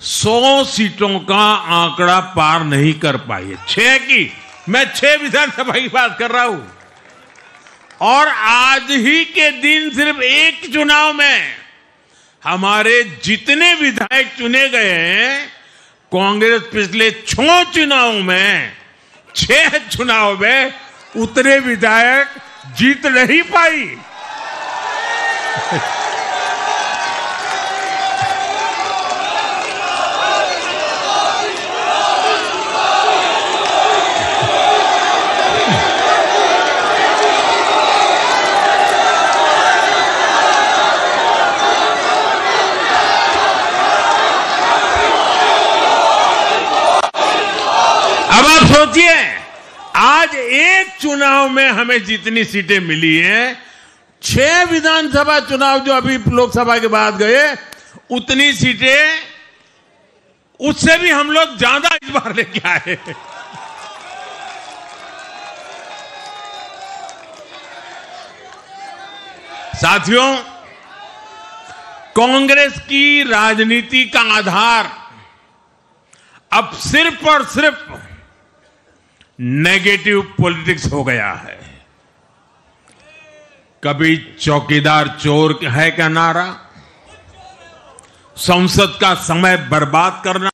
100 सीटों का आंकड़ा पार नहीं कर पाई है। 6 की, मैं 6 विधानसभा की बात कर रहा हूं। और आज ही के दिन सिर्फ एक चुनाव में हमारे जितने विधायक चुने गए हैं, कांग्रेस पिछले 6 चुनावों में 6 चुनाव में उतने विधायक जीत नहीं पाई। अब आप सोचिए, आज एक चुनाव में हमें जितनी सीटें मिली हैं, 6 विधानसभा चुनाव जो अभी लोकसभा के बाद गए, उतनी सीटें, उससे भी हम लोग ज्यादा इस बार लेके आए। साथियों, कांग्रेस की राजनीति का आधार अब सिर्फ और सिर्फ नेगेटिव पॉलिटिक्स हो गया है। कभी चौकीदार चोर है का नारा, संसद का समय बर्बाद करना,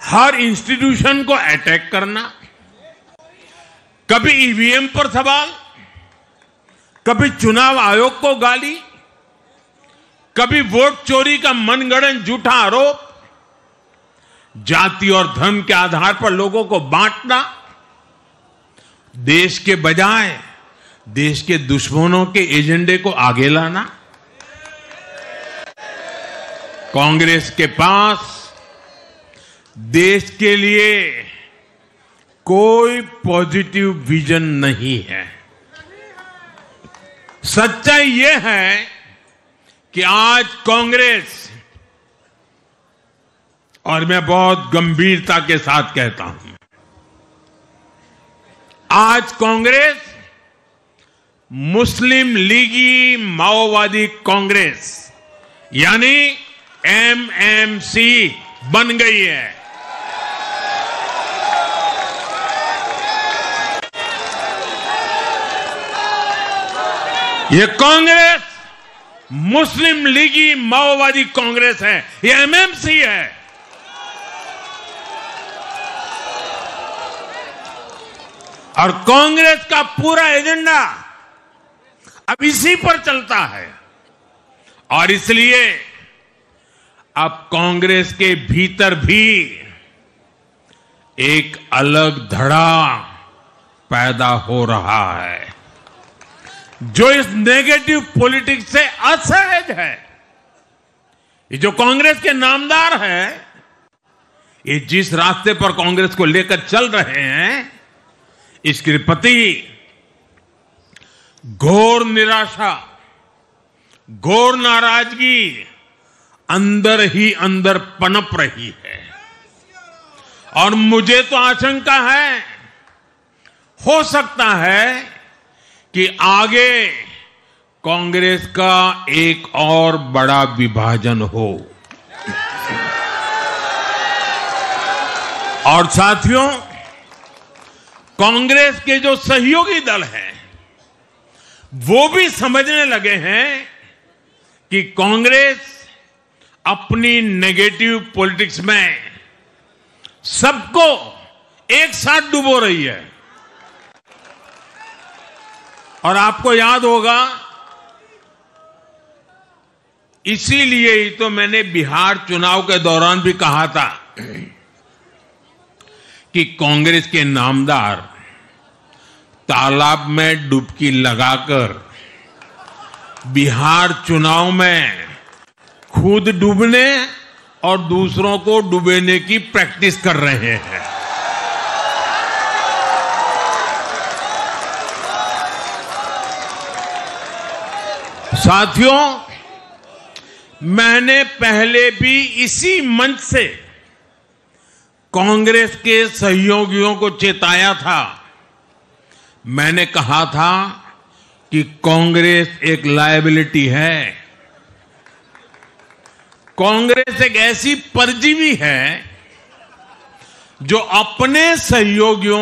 हर इंस्टीट्यूशन को अटैक करना, कभी ईवीएम पर सवाल, कभी चुनाव आयोग को गाली, कभी वोट चोरी का मनगढ़ंत झूठा आरोप, जाति और धर्म के आधार पर लोगों को बांटना, देश के बजाय देश के दुश्मनों के एजेंडे को आगे लाना। कांग्रेस के पास देश के लिए कोई पॉजिटिव विजन नहीं है। सच्चाई यह है कि आज कांग्रेस, और मैं बहुत गंभीरता के साथ कहता हूं, आज कांग्रेस मुस्लिम लीगी माओवादी कांग्रेस यानी एमएमसी बन गई है। ये कांग्रेस मुस्लिम लीगी माओवादी कांग्रेस है, ये एमएमसी है। और कांग्रेस का पूरा एजेंडा अब इसी पर चलता है। और इसलिए अब कांग्रेस के भीतर भी एक अलग धड़ा पैदा हो रहा है, जो इस नेगेटिव पॉलिटिक्स से असहज है। ये जो कांग्रेस के नामदार हैं, ये जिस रास्ते पर कांग्रेस को लेकर चल रहे हैं, इसके प्रति घोर निराशा, घोर नाराजगी अंदर ही अंदर पनप रही है। और मुझे तो आशंका है, हो सकता है कि आगे कांग्रेस का एक और बड़ा विभाजन हो। और साथियों, कांग्रेस के जो सहयोगी दल हैं, वो भी समझने लगे हैं कि कांग्रेस अपनी नेगेटिव पॉलिटिक्स में सबको एक साथ डुबो रही है। और आपको याद होगा, इसीलिए ही तो मैंने बिहार चुनाव के दौरान भी कहा था कि कांग्रेस के नामदार तालाब में डुबकी लगाकर बिहार चुनाव में खुद डूबने और दूसरों को डुबेने की प्रैक्टिस कर रहे हैं। साथियों, मैंने पहले भी इसी मंच से कांग्रेस के सहयोगियों को चेताया था। मैंने कहा था कि कांग्रेस एक लायबिलिटी है, कांग्रेस एक ऐसी परजीवी है जो अपने सहयोगियों